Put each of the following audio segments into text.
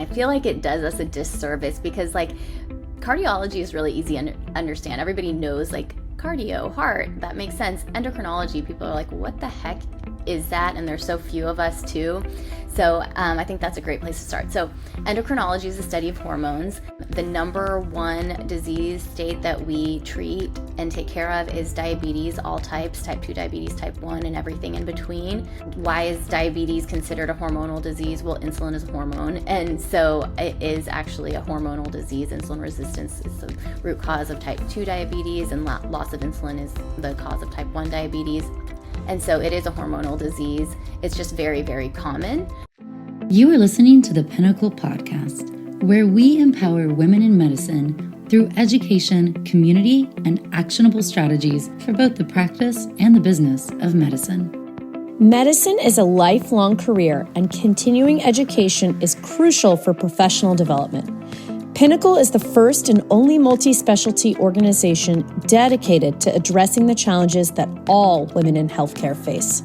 I feel like it does us a disservice because cardiology is really easy to understand. Everybody knows cardio, heart, that makes sense. Endocrinology, people are like, what the heck is that? And there's so few of us too. So I think that's a great place to start. So endocrinology is the study of hormones. The number one disease state that we treat and take care of is diabetes, all types, type 2 diabetes, type 1, and everything in between. Why is diabetes considered a hormonal disease? Well, insulin is a hormone, and so it is actually a hormonal disease. Insulin resistance is the root cause of type 2 diabetes, and loss of insulin is the cause of type 1 diabetes. And so it is a hormonal disease. It's just very, very common. You are listening to the Pinnacle Podcast, where we empower women in medicine through education, community, and actionable strategies for both the practice and the business of medicine. Medicine is a lifelong career, and continuing education is crucial for professional development. Pinnacle is the first and only multi-specialty organization dedicated to addressing the challenges that all women in healthcare face.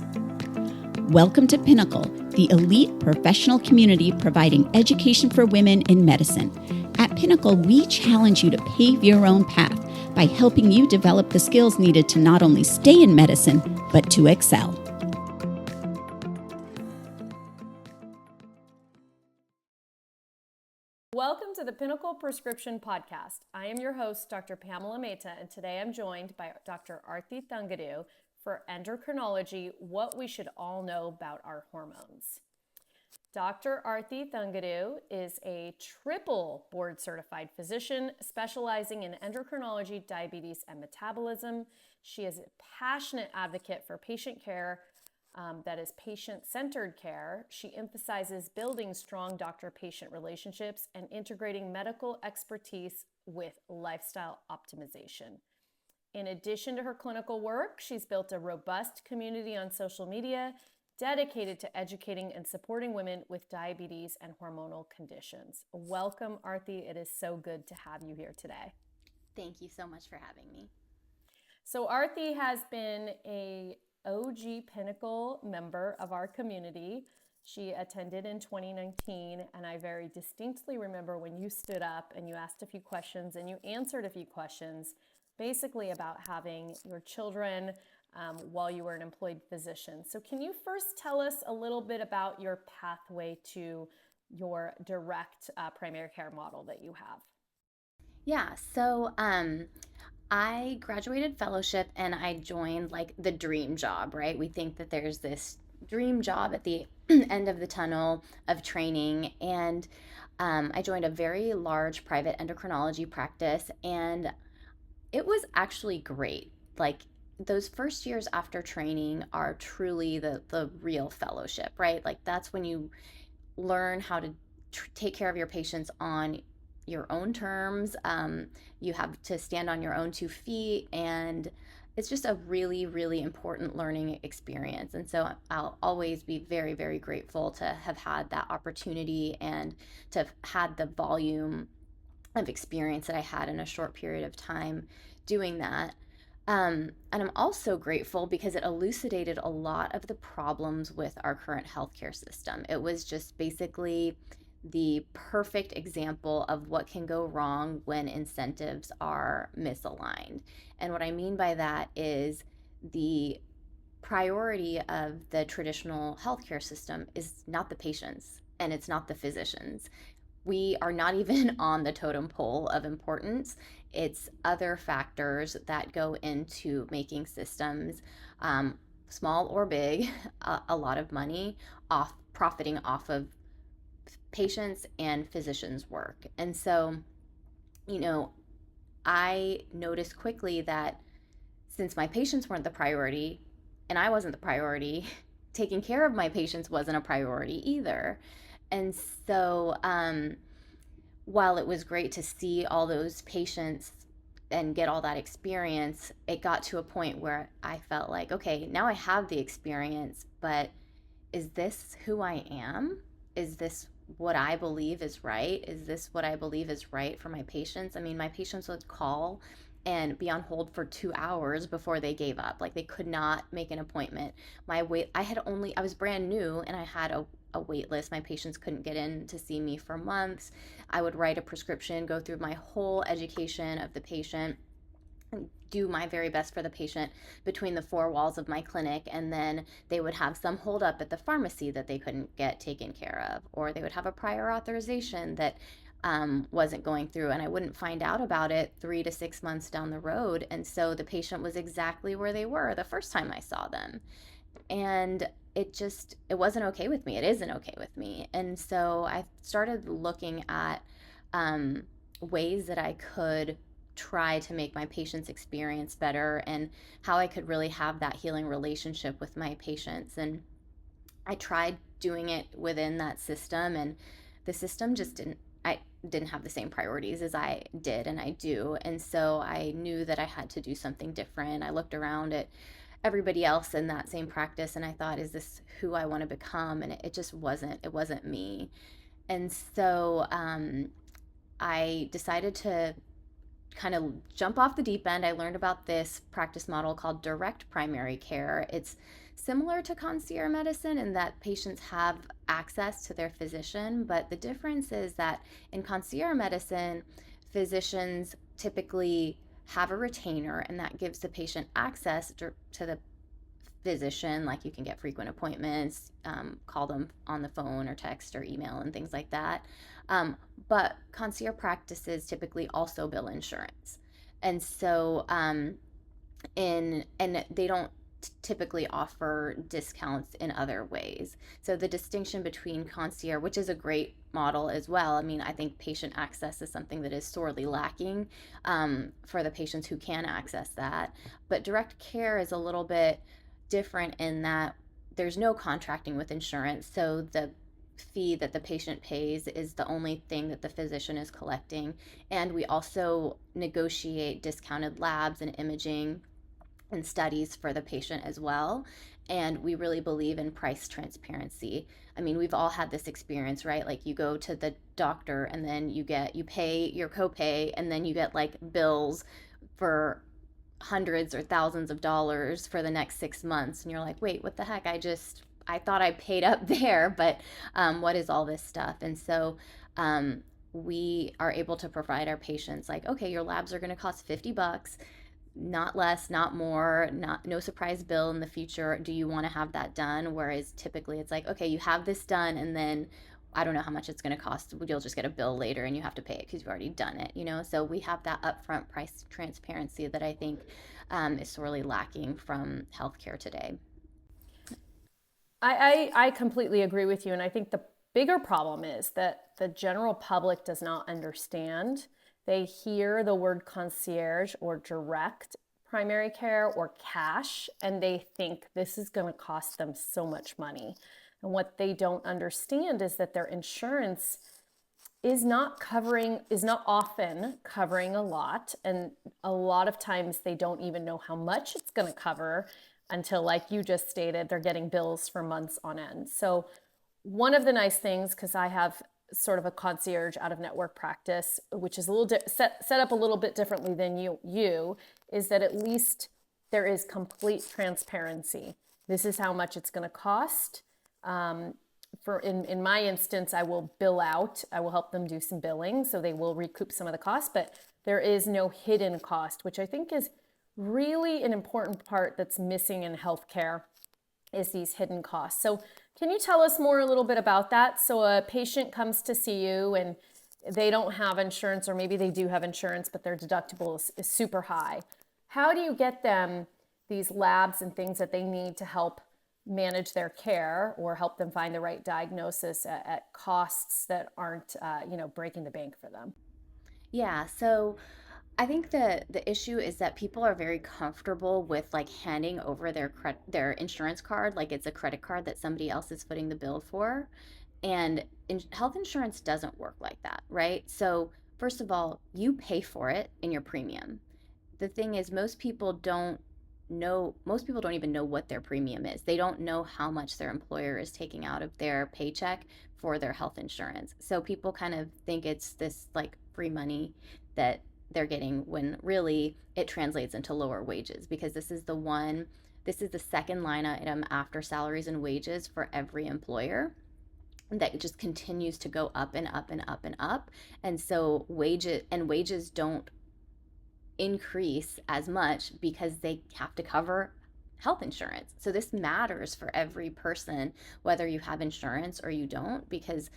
Welcome to Pinnacle, the elite professional community providing education for women in medicine. At Pinnacle, we challenge you to pave your own path by helping you develop the skills needed to not only stay in medicine, but to excel. Welcome to the Pinnacle Prescription Podcast. I am your host, Dr. Pamela Mehta, and today I'm joined by Dr. Arti Thangudu for Endocrinology, what we should all know about our hormones. Dr. Arti Thangudu is a triple board-certified physician specializing in endocrinology, diabetes, and metabolism. She is a passionate advocate for patient care that is patient-centered care. She emphasizes building strong doctor-patient relationships and integrating medical expertise with lifestyle optimization. In addition to her clinical work, she's built a robust community on social media dedicated to educating and supporting women with diabetes and hormonal conditions. Welcome, Arti. It is so good to have you here today. Thank you so much for having me. So Arti has been a OG Pinnacle member of our community. She attended in 2019, and I very distinctly remember when you stood up and you asked a few questions and you answered a few questions, basically about having your children while you were an employed physician. So can you first tell us a little bit about your pathway to your direct primary care model that you have? Yeah, so I graduated fellowship and I joined the dream job, right? We think that there's this dream job at the end of the tunnel of training, and I joined a very large private endocrinology practice, and it was actually great. Those first years after training are truly the real fellowship, right? That's when you learn how to take care of your patients on your own terms. You have to stand on your own 2 feet, and it's just a really, really important learning experience. And so I'll always be very, very grateful to have had that opportunity and to have had the volume of experience that I had in a short period of time doing that. And I'm also grateful because it elucidated a lot of the problems with our current healthcare system. It was just basically the perfect example of what can go wrong when incentives are misaligned. And what I mean by that is the priority of the traditional healthcare system is not the patients and it's not the physicians. We are not even on the totem pole of importance. It's other factors that go into making systems, small or big, a lot of money profiting off of patients and physicians' work. And so, I noticed quickly that since my patients weren't the priority and I wasn't the priority, taking care of my patients wasn't a priority either. And so while it was great to see all those patients and get all that experience, it got to a point where I felt like, okay, now I have the experience, but is this who I am? Is this what I believe is right? Is this what I believe is right for my patients? I mean, my patients would call and be on hold for 2 hours before they gave up. They could not make an appointment. I was brand new and I had a wait list. My patients couldn't get in to see me for months. I would write a prescription, go through my whole education of the patient, do my very best for the patient between the four walls of my clinic, and then they would have some hold up at the pharmacy that they couldn't get taken care of, or they would have a prior authorization that wasn't going through, and I wouldn't find out about it 3 to 6 months down the road. And so the patient was exactly where they were the first time I saw them, and it wasn't okay with me. It isn't okay with me. And so I started looking at ways that I could try to make my patients experience better, and how I could really have that healing relationship with my patients. And I tried doing it within that system, and the system just didn't have the same priorities as I did and I do. And so I knew that I had to do something different. I looked around at everybody else in that same practice, and I thought, is this who I want to become? And it just wasn't. It wasn't me. And so I decided to kind of jump off the deep end. I learned about this practice model called direct primary care. It's similar to concierge medicine in that patients have access to their physician, but the difference is that in concierge medicine, physicians typically have a retainer, and that gives the patient access to the physician. Like, you can get frequent appointments, call them on the phone or text or email and things like that. But concierge practices typically also bill insurance. And so and they don't typically offer discounts in other ways. So the distinction between concierge, which is a great model as well, I mean, I think patient access is something that is sorely lacking for the patients who can access that. But direct care is a little bit different in that there's no contracting with insurance. So the fee that the patient pays is the only thing that the physician is collecting. And we also negotiate discounted labs and imaging and studies for the patient as well. And we really believe in price transparency. I mean, we've all had this experience, right? Like, you go to the doctor and then you pay your copay, and then you get like bills for hundreds or thousands of dollars for the next 6 months. And you're like, wait, what the heck? I thought I paid up there, but what is all this stuff? And so we are able to provide our patients, like, okay, your labs are going to cost $50, not less, not more, no surprise bill in the future. Do you want to have that done? Whereas typically it's like, okay, you have this done, and then I don't know how much it's going to cost. You'll just get a bill later and you have to pay it because you've already done it, you know? So we have that upfront price transparency that I think is sorely lacking from healthcare today. I completely agree with you. And I think the bigger problem is that the general public does not understand. They hear the word concierge or direct primary care or cash, and they think this is going to cost them so much money. And what they don't understand is that their insurance is not often covering a lot. And a lot of times they don't even know how much it's going to cover until, like you just stated, they're getting bills for months on end. So one of the nice things, because I have sort of a concierge out of network practice, which is a little set up a little bit differently than you, is that at least there is complete transparency. This is how much it's going to cost. In my instance, I will bill out. I will help them do some billing, so they will recoup some of the cost, but there is no hidden cost, which I think is really an important part that's missing in healthcare, is these hidden costs. So can you tell us more a little bit about that? So a patient comes to see you and they don't have insurance, or maybe they do have insurance, but their deductible is super high. How do you get them these labs and things that they need to help manage their care, or help them find the right diagnosis at costs that aren't, breaking the bank for them? Yeah, so I think the issue is that people are very comfortable with like handing over their insurance card like it's a credit card that somebody else is footing the bill for. And health insurance doesn't work like that, right? So first of all, you pay for it in your premium. The thing is, most people don't even know what their premium is. They don't know how much their employer is taking out of their paycheck for their health insurance. So people kind of think it's this like free money that they're getting, when really it translates into lower wages, because this is the second line item after salaries and wages for every employer. that just continues to go up and up and up and up. And so wages don't increase as much because they have to cover health insurance. So this matters for every person, whether you have insurance or you don't, because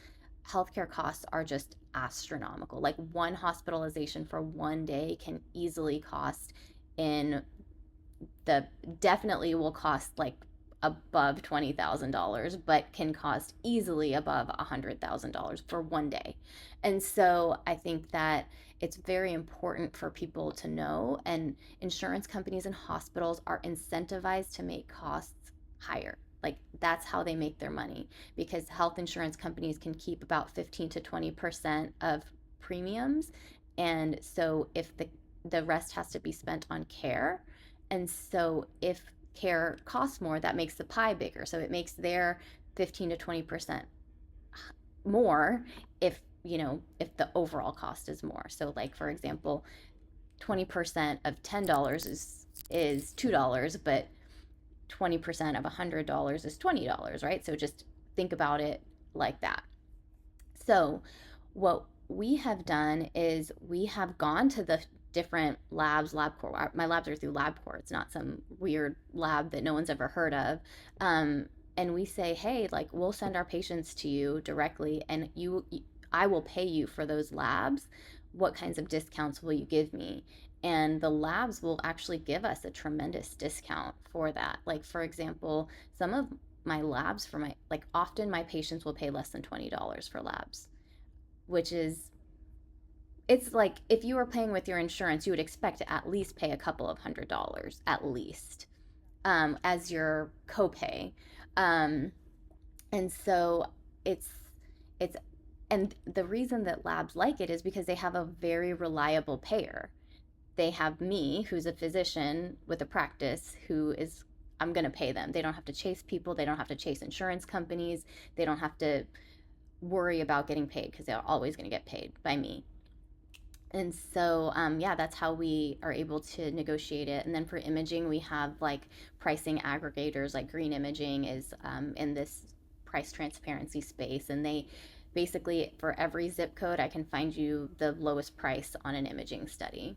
healthcare costs are just astronomical. Like one hospitalization for one day can easily cost in the definitely will cost like above $20,000, but can cost easily above $100,000 for one day. And so I think that it's very important for people to know, and insurance companies and hospitals are incentivized to make costs higher. Like that's how they make their money, because health insurance companies can keep about 15 to 20% of premiums. And so if the rest has to be spent on care. And so if care costs more, that makes the pie bigger. So it makes their 15 to 20% more if, if the overall cost is more. So like for example, 20% of $10 is $2, but 20% of $100 is $20, right? So just think about it like that. So what we have done is we have gone to the different labs, LabCorp. My labs are through LabCorp. It's not some weird lab that no one's ever heard of. And we say, hey, like we'll send our patients to you directly, and I will pay you for those labs. What kinds of discounts will you give me? And the labs will actually give us a tremendous discount for that. Like for example, some of my labs for my like often my patients will pay less than $20 for labs, which is it's like if you were paying with your insurance, you would expect to at least pay a couple of $100 at least as your copay. Um, and so it's it's and the reason that labs like it is because they have a very reliable payer. They have me, who's a physician with a practice, who is I'm going to pay them. They don't have to chase people. They don't have to chase insurance companies. They don't have to worry about getting paid because they're always going to get paid by me. And so, yeah, that's how we are able to negotiate it. And then for imaging, we have like pricing aggregators, like Green Imaging is in this price transparency space. And they basically, for every zip code, I can find you the lowest price on an imaging study.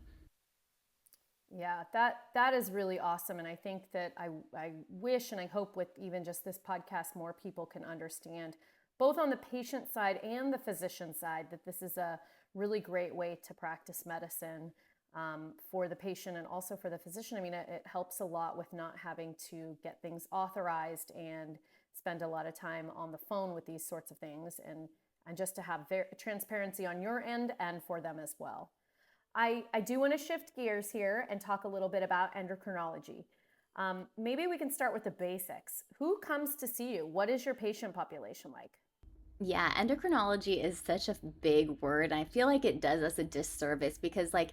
Yeah, that is really awesome. And I think that I wish and I hope with even just this podcast, more people can understand, both on the patient side and the physician side, that this is a really great way to practice medicine for the patient and also for the physician. I mean, it helps a lot with not having to get things authorized and spend a lot of time on the phone with these sorts of things, and just to have transparency on your end and for them as well. I do want to shift gears here and talk a little bit about endocrinology. Maybe we can start with the basics. Who comes to see you? What is your patient population like? Yeah, endocrinology is such a big word. And I feel like it does us a disservice because, like,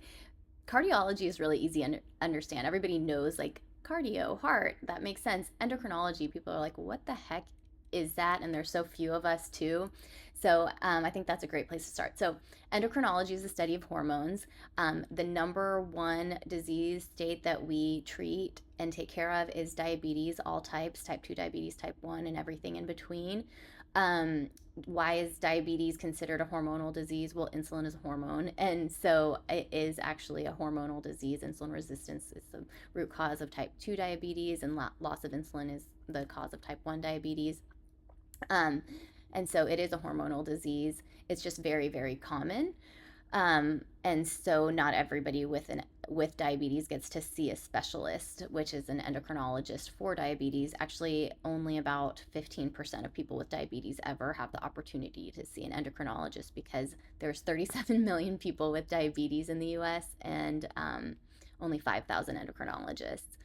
cardiology is really easy to understand. Everybody knows, like, cardio, heart, that makes sense. Endocrinology, people are like, what the heck is that? And there's so few of us, too. So I think that's a great place to start. So, endocrinology is the study of hormones. The number one disease state that we treat and take care of is diabetes, all types, type 2 diabetes, type 1, and everything in between. Um, why is diabetes considered a hormonal disease? Well, insulin is a hormone, and so it is actually a hormonal disease. Insulin resistance is the root cause of type 2 diabetes, and loss of insulin is the cause of type 1 diabetes. Um, and so it is a hormonal disease. It's just very, very common. And so not everybody with diabetes gets to see a specialist, which is an endocrinologist for diabetes. Actually, only about 15% of people with diabetes ever have the opportunity to see an endocrinologist, because there's 37 million people with diabetes in the US, and only 5,000 endocrinologists.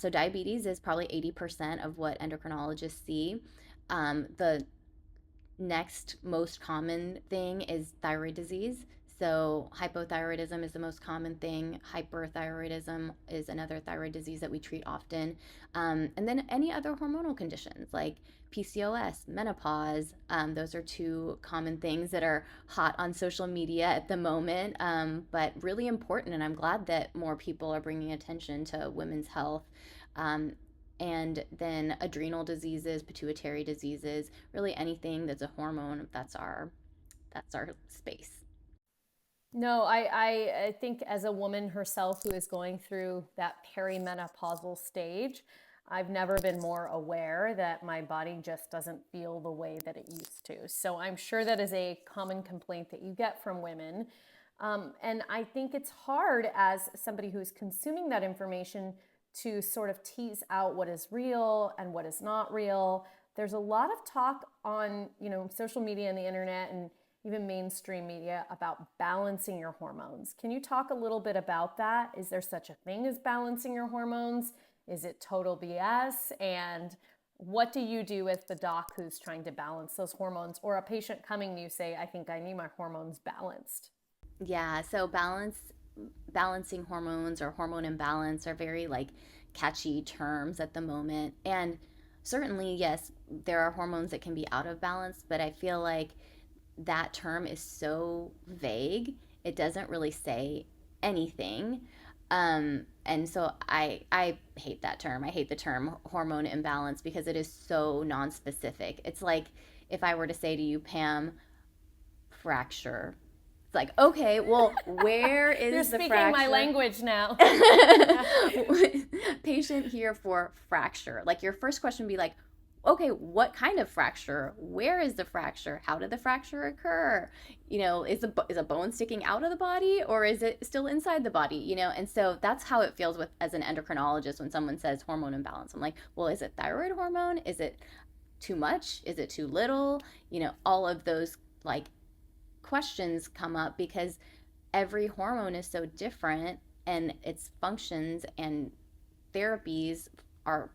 So diabetes is probably 80% of what endocrinologists see. The next most common thing is thyroid disease. So hypothyroidism is the most common thing. Hyperthyroidism is another thyroid disease that we treat often. And then any other hormonal conditions like PCOS, menopause. Those are two common things that are hot on social media at the moment, but really important. And I'm glad that more people are bringing attention to women's health. Um, and then adrenal diseases, pituitary diseases, really anything that's a hormone, that's our space. No, I think as a woman herself who is going through that perimenopausal stage, I've never been more aware that my body just doesn't feel the way that it used to. So I'm sure that is a common complaint that you get from women. And I think it's hard as somebody who's consuming that information to sort of tease out what is real and what is not real. There's a lot of talk on, social media and the internet and even mainstream media about balancing your hormones. Can you talk a little bit about that? Is there such a thing as balancing your hormones? Is it total BS? And what do you do with the doc who's trying to balance those hormones, or a patient coming to you say, I think I need my hormones balanced? Yeah, so balancing hormones or hormone imbalance are very like catchy terms at the moment. And certainly, yes, there are hormones that can be out of balance, but I feel like that term is so vague. It doesn't really say anything. And so I hate that term. I hate the term hormone imbalance because it is so non-specific. It's like if I were to say to you, Pam, fracture. It's like, okay, well, where You're is the speaking fracture? my language now. Patient here for fracture. Like your first question would be like, okay, what kind of fracture? Where is the fracture? How did the fracture occur? Is a bone sticking out of the body or is it still inside the body? And so that's how it feels with as an endocrinologist when someone says hormone imbalance. I'm like, well, is it thyroid hormone? Is it too much? Is it too little? All of those like questions come up because every hormone is so different and its functions and therapies are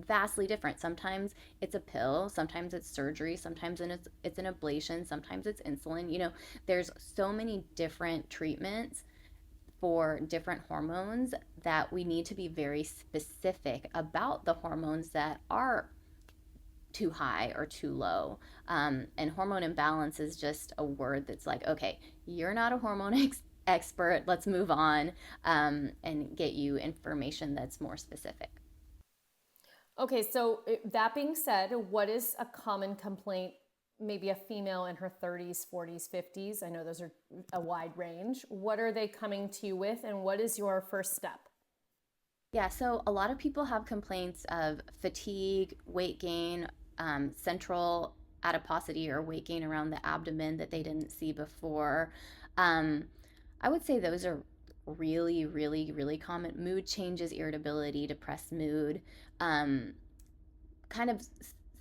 vastly different. Sometimes it's a pill, sometimes it's surgery, sometimes it's an ablation, sometimes it's insulin. There's so many different treatments for different hormones that we need to be very specific about the hormones that are too high or too low. And hormone imbalance is just a word that's like, okay, you're not a hormone expert. Let's move on and get you information that's more specific. Okay, so that being said, what is a common complaint? Maybe a female in her 30s, 40s, 50s. I know those are a wide range. What are they coming to you with, and what is your first step? Yeah, so a lot of people have complaints of fatigue, weight gain, central adiposity or weight gain around the abdomen that they didn't see before. Um, I would say those are really, really, really common. Mood changes, irritability, depressed mood, um, kind of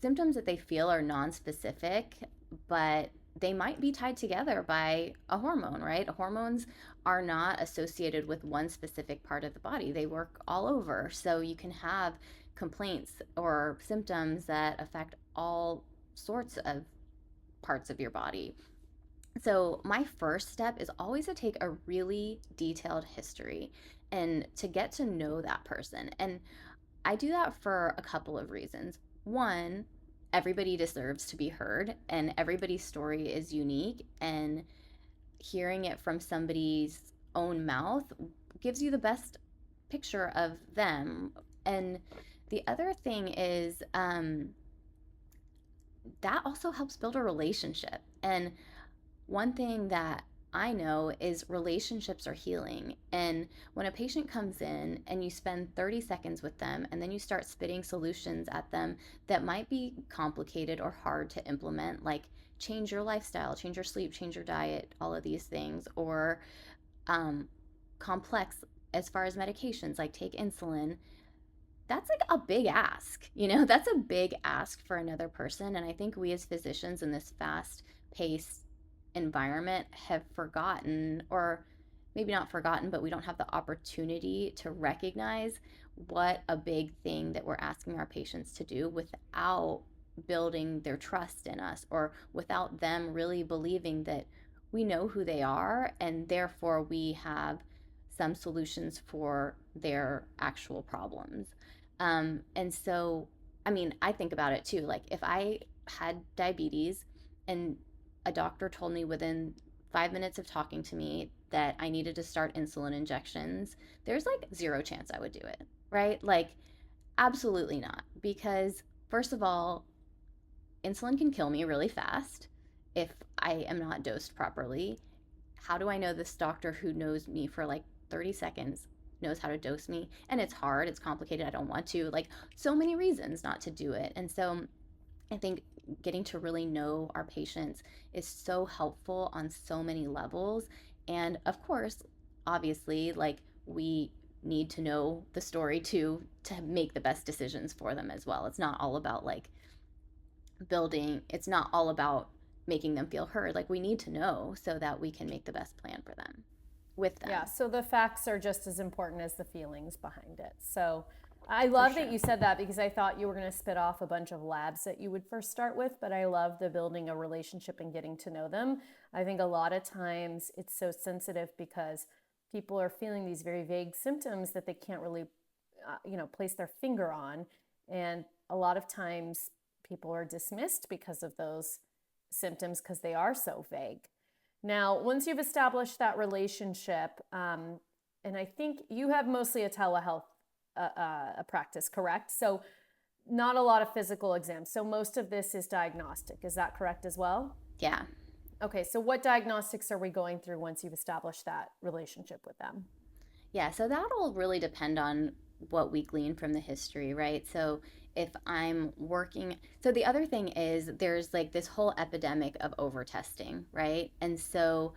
symptoms that they feel are non-specific, but they might be tied together by a hormone, right? Hormones are not associated with one specific part of the body. They work all over. So you can have complaints or symptoms that affect all sorts of parts of your body. So my first step is always to take a really detailed history and to get to know that person. And I do that for a couple of reasons. One, everybody deserves to be heard, and everybody's story is unique, and hearing it from somebody's own mouth gives you the best picture of them. And the other thing is that also helps build a relationship. And one thing that I know is relationships are healing. And when a patient comes in and you spend 30 seconds with them and then you start spitting solutions at them that might be complicated or hard to implement, like change your lifestyle, change your sleep, change your diet, all of these things, or complex as far as medications, like take insulin, that's like a big ask. That's a big ask for another person. And I think we as physicians in this fast paced environment have forgotten, or maybe not forgotten, but we don't have the opportunity to recognize what a big thing that we're asking our patients to do without building their trust in us, or without them really believing that we know who they are and therefore we have some solutions for their actual problems. And so, I mean, I think about it too. Like if I had diabetes and a doctor told me within 5 minutes of talking to me that I needed to start insulin injections, there's like zero chance I would do it, right? Like Absolutely not. Because, first of all, insulin can kill me really fast if I am not dosed properly. How do I know this doctor who knows me for like 30 seconds knows how to dose me? And it's hard, it's complicated, I don't want to. Like, so many reasons not to do it. And so I think getting to really know our patients is so helpful on so many levels. And of course, obviously, like, we need to know the story too to make the best decisions for them as well. It's not all about like building, it's not all about making them feel heard. Like, we need to know so that we can make the best plan for them with Yeah, them. so the facts are just as important as the feelings behind it. So I For love that sure. you said that, because I thought you were going to spit off a bunch of labs that you would first start with, but I love the building a relationship and getting to know them. I think a lot of times it's so sensitive because people are feeling these very vague symptoms that they can't really, place their finger on. And a lot of times people are dismissed because of those symptoms because they are so vague. Now, once you've established that relationship, and I think you have mostly a telehealth a practice, correct? So, not a lot of physical exams. So, most of this is diagnostic. Is that correct as well? Yeah. Okay, so what diagnostics are we going through once you've established that relationship with them? Yeah, so that'll really depend on what we glean from the history, right? So if I'm working, so the other thing is there's like this whole epidemic of over testing, right? And so,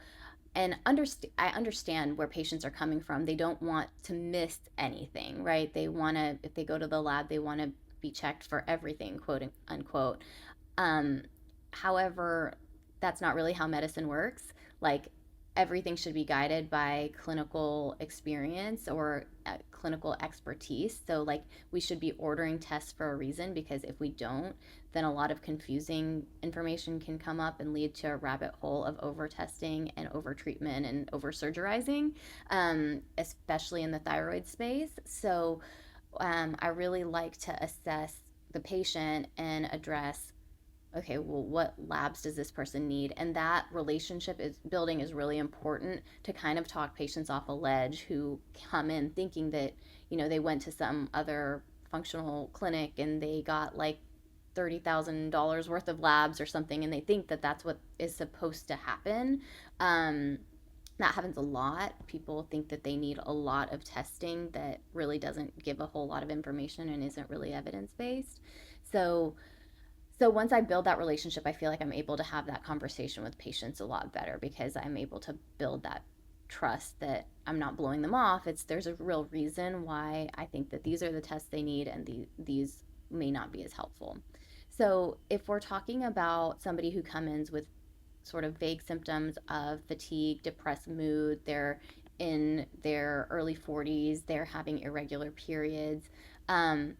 I understand where patients are coming from. They don't want to miss anything, right? They want to, if they go to the lab, they want to be checked for everything, quote unquote. Um, However, that's not really how medicine works. Like, everything should be guided by clinical experience or clinical expertise. So, like, we should be ordering tests for a reason, because if we don't, then a lot of confusing information can come up and lead to a rabbit hole of over testing and over treatment and over surgerizing, especially in the thyroid space. So, I really like to assess the patient and address, okay, well, what labs does this person need? And that relationship is building is really important to kind of talk patients off a ledge who come in thinking that, they went to some other functional clinic and they got like $30,000 worth of labs or something, and they think that that's what is supposed to happen. Um, that happens a lot. People think that they need a lot of testing that really doesn't give a whole lot of information and isn't really evidence based. So, so once I build that relationship, I feel like I'm able to have that conversation with patients a lot better, because I'm able to build that trust that I'm not blowing them off. It's There's a real reason why I think that these are the tests they need, and these may not be as helpful. So if we're talking about somebody who comes in with sort of vague symptoms of fatigue, depressed mood, they're in their early 40s, they're having irregular periods, um,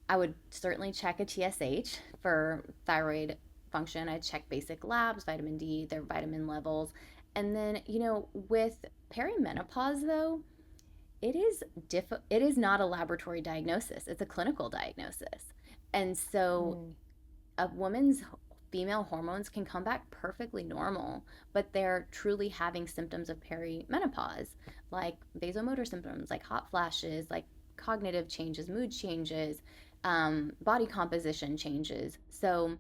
I would certainly check a TSH for thyroid function. I'd check basic labs, vitamin D, their vitamin levels. And then, with perimenopause though, it is not a laboratory diagnosis. It's a clinical diagnosis. And so Mm. a woman's female hormones can come back perfectly normal, but they're truly having symptoms of perimenopause, like vasomotor symptoms, like hot flashes, like cognitive changes, mood changes, body composition changes. So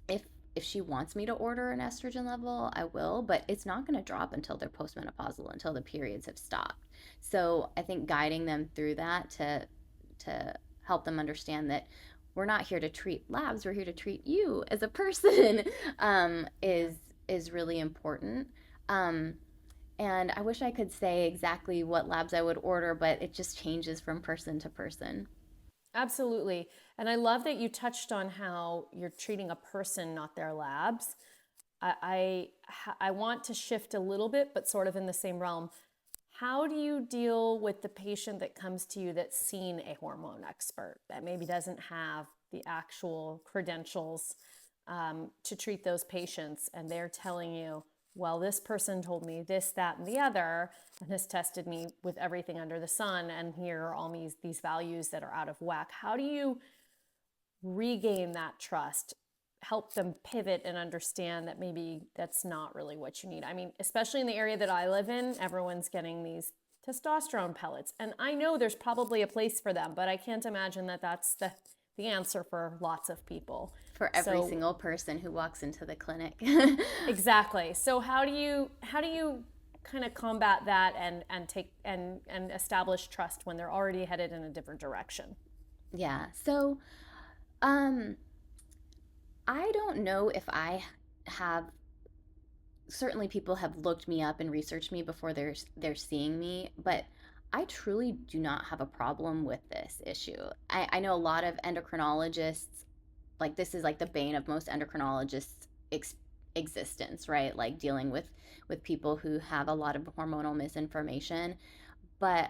if if she wants me to order an estrogen level, I will, but it's not going to drop until they're postmenopausal, until the periods have stopped. So I think guiding them through that to help them understand that we're not here to treat labs, we're here to treat you as a person, is really important. Um, and I wish I could say exactly what labs I would order, but it just changes from person to person. Absolutely. And I love that you touched on how you're treating a person, not their labs. I want to shift a little bit, but sort of in the same realm. How do you deal with the patient that comes to you that's seen a hormone expert that maybe doesn't have the actual credentials to treat those patients, and they're telling you, well, this person told me this, that, and the other, and has tested me with everything under the sun, and here are all these values that are out of whack. How do you regain that trust, help them pivot and understand that maybe that's not really what you need? I mean, especially in the area that I live in, everyone's getting these testosterone pellets. And I know there's probably a place for them, but I can't imagine that that's the answer for lots of people. For every single person who walks into the clinic. Exactly. So how do you kind of combat that and take and establish trust when they're already headed in a different direction? Yeah. So, um, I don't know if I have, certainly people have looked me up and researched me before they're seeing me, but I truly do not have a problem with this issue. I know a lot of endocrinologists, like this is like the bane of most endocrinologists existence, right? Like dealing with people who have a lot of hormonal misinformation. But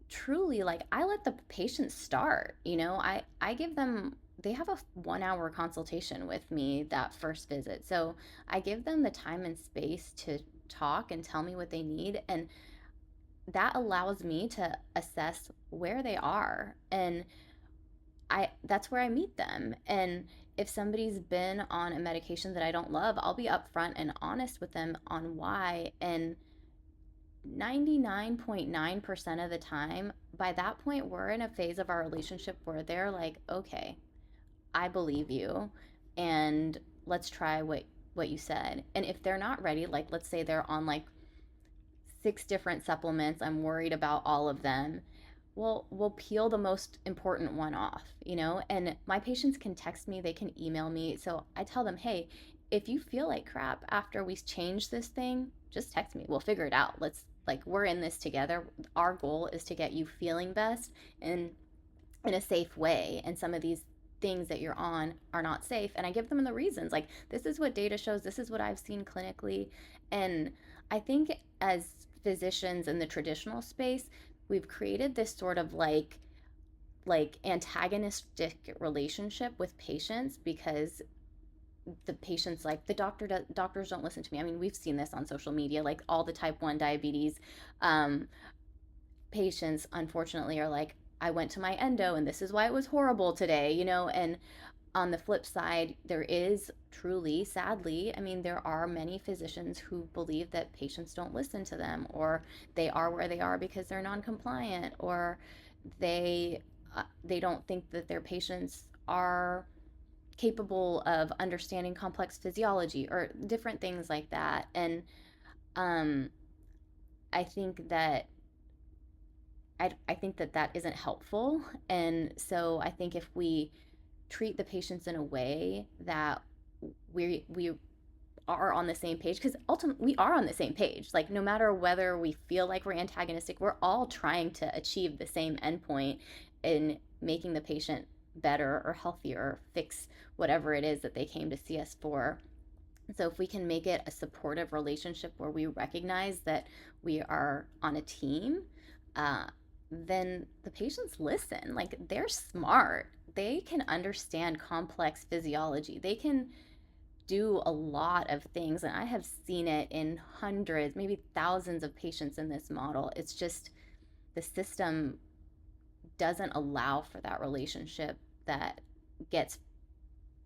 truly, like, I let the patient start, I give them, they have a 1 hour consultation with me that first visit, so I give them the time and space to talk and tell me what they need, and that allows me to assess where they are, and I that's where I meet them. And if somebody's been on a medication that I don't love, I'll be upfront and honest with them on why. And 99.9% of the time, by that point, we're in a phase of our relationship where they're like, okay, I believe you, and let's try what you said. And if they're not ready, like let's say they're on like 6 different supplements, I'm worried about all of them. Well, we'll peel the most important one off. And my patients can text me, they can email me. So I tell them, hey, if you feel like crap after we change this thing, just text me. We'll figure it out. Let's, like, we're in this together. Our goal is to get you feeling best and in a safe way. And some of these things that you're on are not safe. And I give them the reasons. Like, this is what data shows, this is what I've seen clinically. And I think as physicians in the traditional space, we've created this sort of like antagonistic relationship with patients because the patients, like, doctors don't listen to me. I mean, we've seen this on social media, like all the type 1 diabetes um, patients unfortunately are like, I went to my endo and this is why it was horrible today. And on the flip side, there is truly, sadly, I mean, there are many physicians who believe that patients don't listen to them, or they are where they are because they're non-compliant, or they they don't think that their patients are capable of understanding complex physiology or different things like that. And um, I think that I think that that isn't helpful. And so I think if we treat the patients in a way that we are on the same page, because ultimately we are on the same page, like no matter whether we feel like we're antagonistic, we're all trying to achieve the same endpoint in making the patient better or healthier or fix whatever it is that they came to see us for. So if we can make it a supportive relationship where we recognize that we are on a team, uh, then the patients listen. Like, they're smart. They can understand complex physiology. They can do a lot of things. And I have seen it in hundreds, maybe thousands of patients in this model. It's just the system doesn't allow for that relationship that gets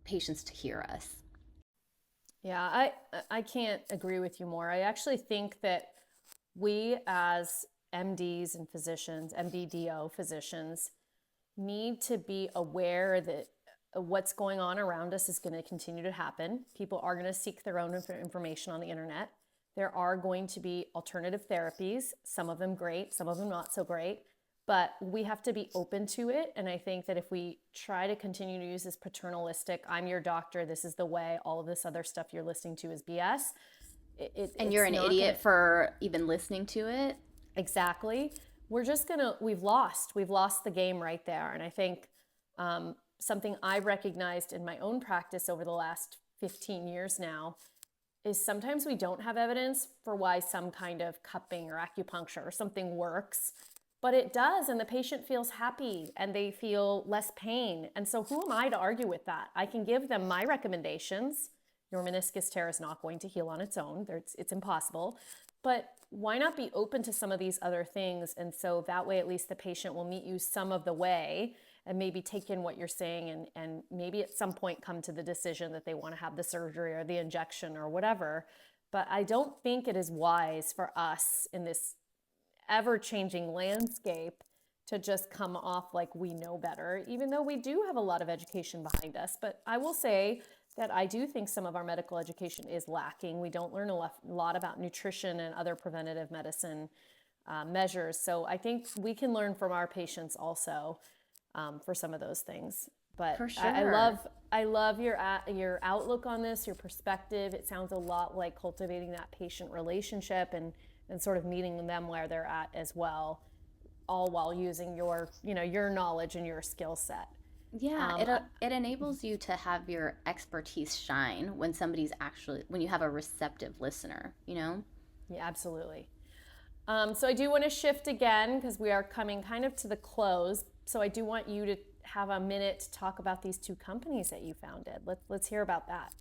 patients to hear us. Yeah, I can't agree with you more. I actually think that we as MDs and physicians, MDDO physicians, need to be aware that what's going on around us is going to continue to happen. People are going to seek their own information on the internet. There are going to be alternative therapies, some of them great, some of them not so great, but we have to be open to it. And I think that if we try to continue to use this paternalistic, I'm your doctor, this is the way, all of this other stuff you're listening to is BS. And you're an idiot for even listening to it. Exactly. We've lost the game right there. And I think something I've recognized in my own practice over the last 15 years now is sometimes we don't have evidence for why some kind of cupping or acupuncture or something works, but it does. And the patient feels happy and they feel less pain. And so who am I to argue with that? I can give them my recommendations. Your meniscus tear is not going to heal on its own. It's impossible. But why not be open to some of these other things? And so that way, at least the patient will meet you some of the way and maybe take in what you're saying and maybe at some point come to the decision that they want to have the surgery or the injection or whatever. But I don't think it is wise for us in this ever-changing landscape to just come off like we know better, even though we do have a lot of education behind us. But I will say that I do think some of our medical education is lacking. We don't learn a lot about nutrition and other preventative medicine measures. So I think we can learn from our patients also for some of those things. But For I sure. love your outlook on this, your perspective. It sounds a lot like cultivating that patient relationship and sort of meeting them where they're at as well, all while using your knowledge and your skill set. Yeah, Um, I, it enables you to have your expertise shine when when you have a receptive listener, you know? yeah, absolutely. So I do want to shift again because we are coming kind of to the close. So I do want you to have a minute to talk about these two companies that you founded. Let's hear about that.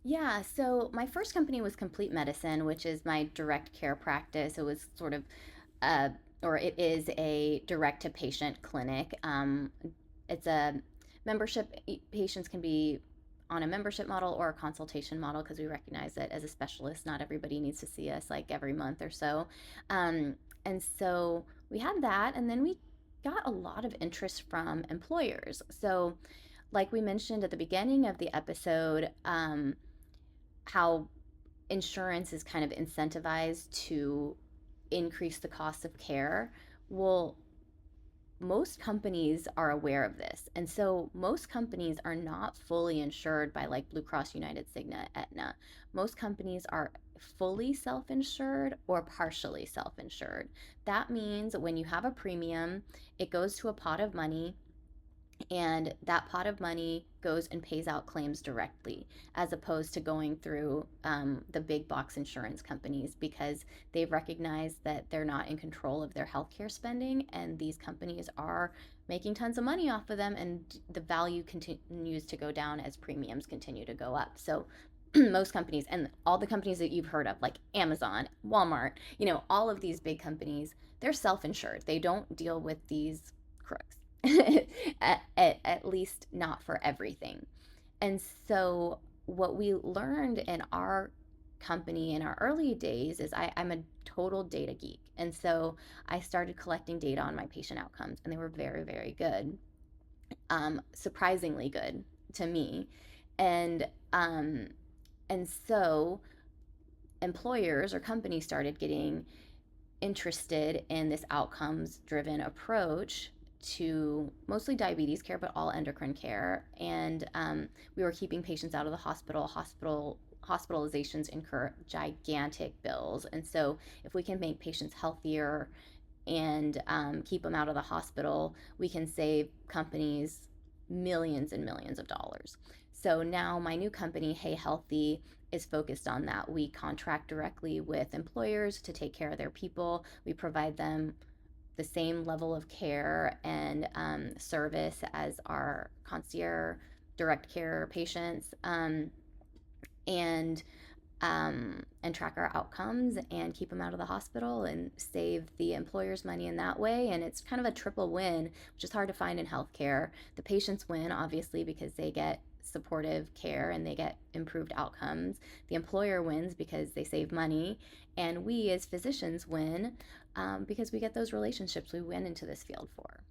Yeah, so my first company was Complete Medicine, which is my direct care practice. It was sort of, uh, or it is a direct to patient clinic. It's a membership, patients can be on a membership model or a consultation model because we recognize that as a specialist, not everybody needs to see us like every month or so. Um, and so we had that, and then we got a lot of interest from employers. So, like we mentioned at the beginning of the episode, how insurance is kind of incentivized to increase the cost of care. Well, most companies are aware of this. And so most companies are not fully insured by like Blue Cross, United, Cigna, Aetna. Most companies are fully self insured or partially self insured. That means when you have a premium, it goes to a pot of money, and that pot of money goes and pays out claims directly as opposed to going through the big box insurance companies because they've recognized that they're not in control of their healthcare spending, and these companies are making tons of money off of them, and the value continues to go down as premiums continue to go up. So most companies, and all the companies that you've heard of like Amazon, Walmart, all of these big companies, they're self-insured. They don't deal with these crooks. At least not for everything. And so, what we learned in our company in our early days is I'm a total data geek. And so, I started collecting data on my patient outcomes, and they were very, very good, surprisingly good to me. And, um, and so, employers or companies started getting interested in this outcomes driven approach to mostly diabetes care, but all endocrine care. And we were keeping patients out of the hospital. Hospitalizations incur gigantic bills. And so, if we can make patients healthier and keep them out of the hospital, we can save companies millions and millions of dollars. So now my new company, Hey Healthy, is focused on that. We contract directly with employers to take care of their people. We provide them the same level of care and service as our concierge direct care patients, and and track our outcomes and keep them out of the hospital and save the employers money in that way. And it's kind of a triple win, which is hard to find in healthcare. The patients win, obviously, because they get supportive care and they get improved outcomes. The employer wins because they save money. And we as physicians win because we get those relationships we went into this field for.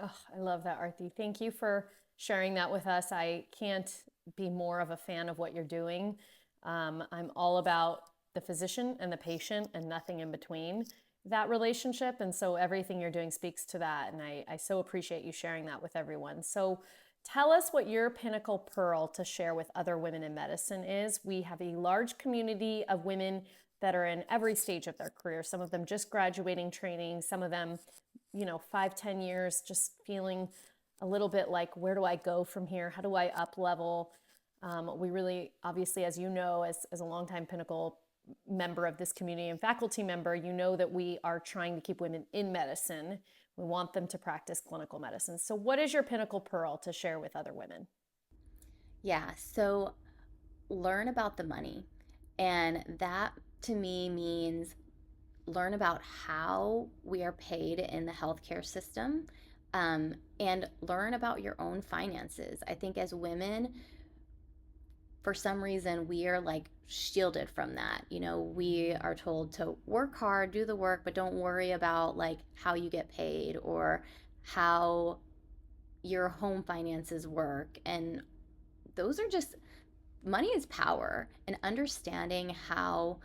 Oh, I love that, Arti. Thank you for sharing that with us. I can't be more of a fan of what you're doing. I'm all about the physician and the patient and nothing in between that relationship. And so everything you're doing speaks to that. And I so appreciate you sharing that with everyone. So tell us what your pinnacle pearl to share with other women in medicine is. We have a large community of women that are in every stage of their career, some of them just graduating training, some of them 5-10 years just feeling a little bit like, where do I go from here? How do I up level? We really, obviously, as you know, as a longtime Pinnacle member of this community and faculty member, you know that we are trying to keep women in medicine. We want them to practice clinical medicine. So what is your pinnacle pearl to share with other women? Yeah, so learn about the money. And that to me means learn about how we are paid in the healthcare system, and learn about your own finances. I think as women, for some reason we are like shielded from that. You know, we are told to work hard, do the work, but don't worry about like how you get paid or how your home finances work. And those are just, money is power, and understanding how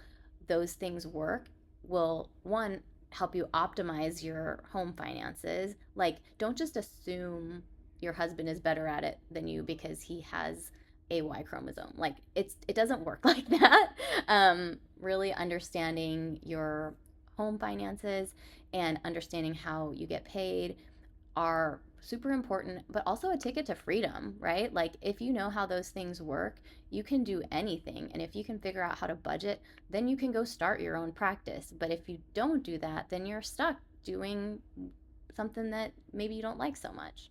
those things work will, one, help you optimize your home finances. Like, don't just assume your husband is better at it than you because he has a Y chromosome. Like, it doesn't work like that. Really understanding your home finances and understanding how you get paid are super important, but also a ticket to freedom, right? Like, if you know how those things work, you can do anything. And if you can figure out how to budget, then you can go start your own practice. But if you don't do that, then you're stuck doing something that maybe you don't like so much.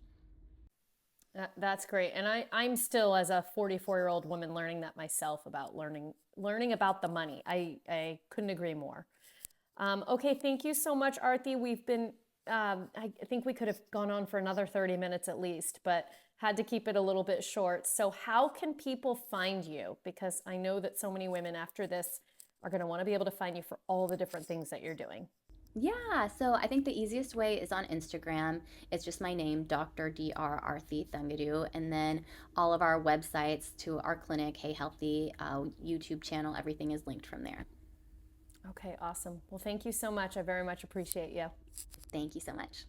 That's great. And I'm still, as a 44-year-old woman, learning that myself, about learning about the money. I couldn't agree more. Okay, thank you so much, Arti. We've been I think we could have gone on for another 30 minutes at least, but had to keep it a little bit short. So how can people find you? Because I know that so many women after this are going to want to be able to find you for all the different things that you're doing. Yeah, so I think the easiest way is on Instagram. It's just my name, Dr. Arti Thangudu, and then all of our websites to our clinic, Hey Healthy, YouTube channel, everything is linked from there. Okay, awesome. Well, thank you so much. I very much appreciate you. Thank you so much.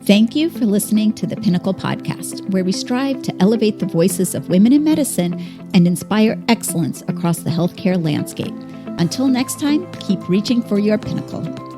Thank you for listening to the Pinnacle Podcast, where we strive to elevate the voices of women in medicine and inspire excellence across the healthcare landscape. Until next time, keep reaching for your pinnacle.